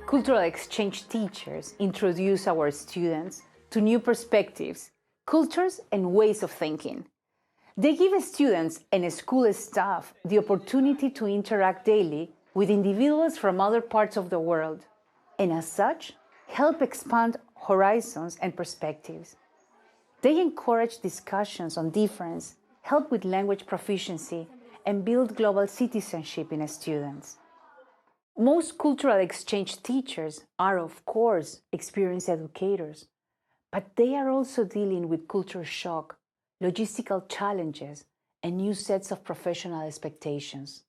Cultural exchange teachers introduce our students to new perspectives, cultures, and ways of thinking. They give students and school staff the opportunity to interact daily with individuals from other parts of the world, and as such, help expand horizons and perspectives. They encourage discussions on difference, help with language proficiency, and build global citizenship in students. Most cultural exchange teachers are, of course, experienced educators, but they are also dealing with culture shock, logistical challenges, and new sets of professional expectations.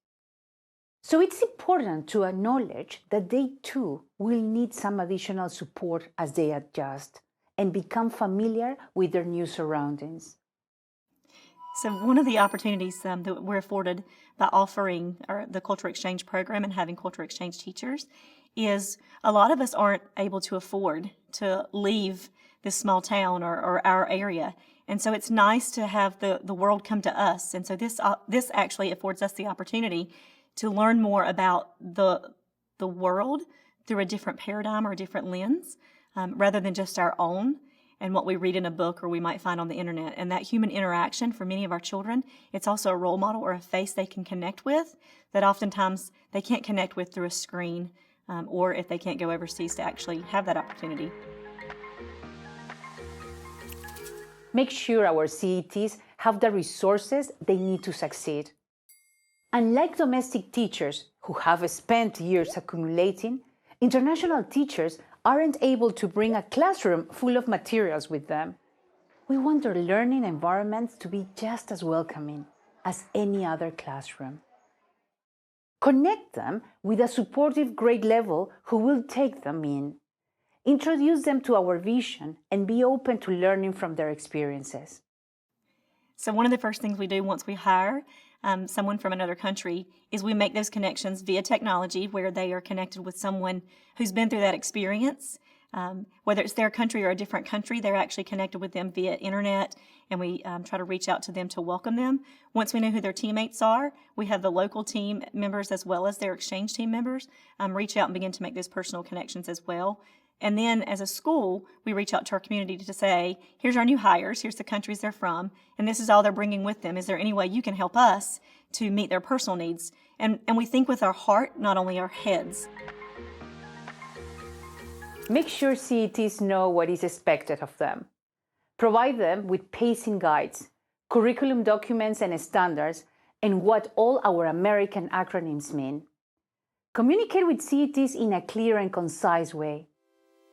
So it's important to acknowledge that they too will need some additional support as they adjust and become familiar with their new surroundings. So one of the opportunities that we're afforded by offering the cultural exchange program and having cultural exchange teachers is a lot of us aren't able to afford to leave this small town or our area. And so it's nice to have the world come to us. And so this actually affords us the opportunity to learn more about the world through a different paradigm or a different lens, rather than just our own and what we read in a book or we might find on the internet. And that human interaction for many of our children, it's also a role model or a face they can connect with that oftentimes they can't connect with through a screen, or if they can't go overseas to actually have that opportunity. Make sure our CETs have the resources they need to succeed. Unlike domestic teachers who have spent years accumulating, international teachers aren't able to bring a classroom full of materials with them. We want their learning environments to be just as welcoming as any other classroom. Connect them with a supportive grade level who will take them in. Introduce them to our vision and be open to learning from their experiences. So one of the first things we do once we hire someone from another country is we make those connections via technology where they are connected with someone who's been through that experience. Whether it's their country or a different country, they're actually connected with them via internet, and we try to reach out to them to welcome them. Once we know who their teammates are, we have the local team members as well as their exchange team members reach out and begin to make those personal connections as well. And then as a school, we reach out to our community to say, here's our new hires, here's the countries they're from, and this is all they're bringing with them. Is there any way you can help us to meet their personal needs? And we think with our heart, not only our heads. Make sure CETs know what is expected of them. Provide them with pacing guides, curriculum documents and standards, and what all our American acronyms mean. Communicate with CETs in a clear and concise way.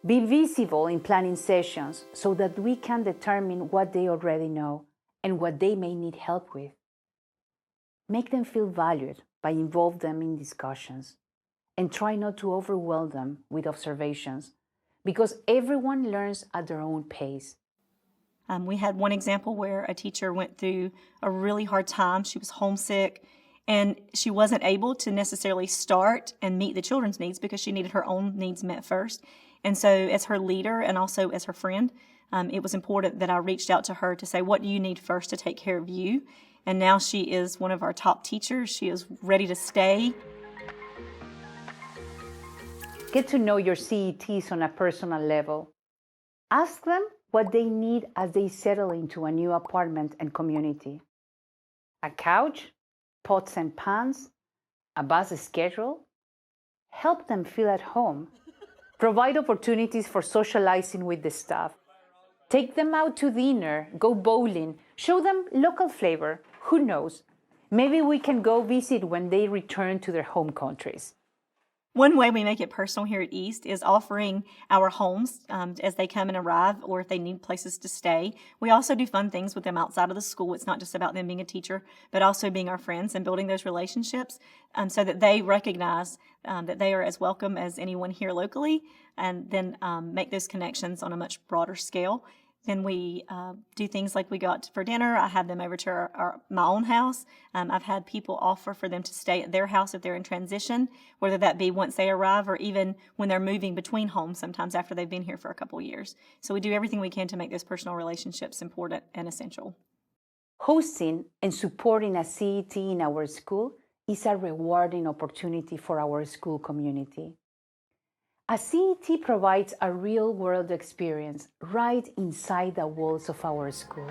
Be visible in planning sessions so that we can determine what they already know and what they may need help with. Make them feel valued by involving them in discussions, and try not to overwhelm them with observations, because everyone learns at their own pace. We had one example where a teacher went through a really hard time. She was homesick, and she wasn't able to necessarily start and meet the children's needs because she needed her own needs met first. And so as her leader and also as her friend, it was important that I reached out to her to say, what do you need first to take care of you? And now she is one of our top teachers. She is ready to stay. Get to know your CETs on a personal level. Ask them what they need as they settle into a new apartment and community. A couch, pots and pans, a bus schedule. Help them feel at home. Provide opportunities for socializing with the staff. Take them out to dinner, go bowling, show them local flavor. Who knows? Maybe we can go visit when they return to their home countries. One way we make it personal here at East is offering our homes as they come and arrive, or if they need places to stay. We also do fun things with them outside of the school. It's not just about them being a teacher, but also being our friends and building those relationships so that they recognize that they are as welcome as anyone here locally, and then make those connections on a much broader scale. Then we do things like we go out for dinner. I have them over to my own house. I've had people offer for them to stay at their house if they're in transition, whether that be once they arrive or even when they're moving between homes, sometimes after they've been here for a couple of years. So we do everything we can to make those personal relationships important and essential. Hosting and supporting a CET in our school is a rewarding opportunity for our school community. A CET provides a real-world experience right inside the walls of our school.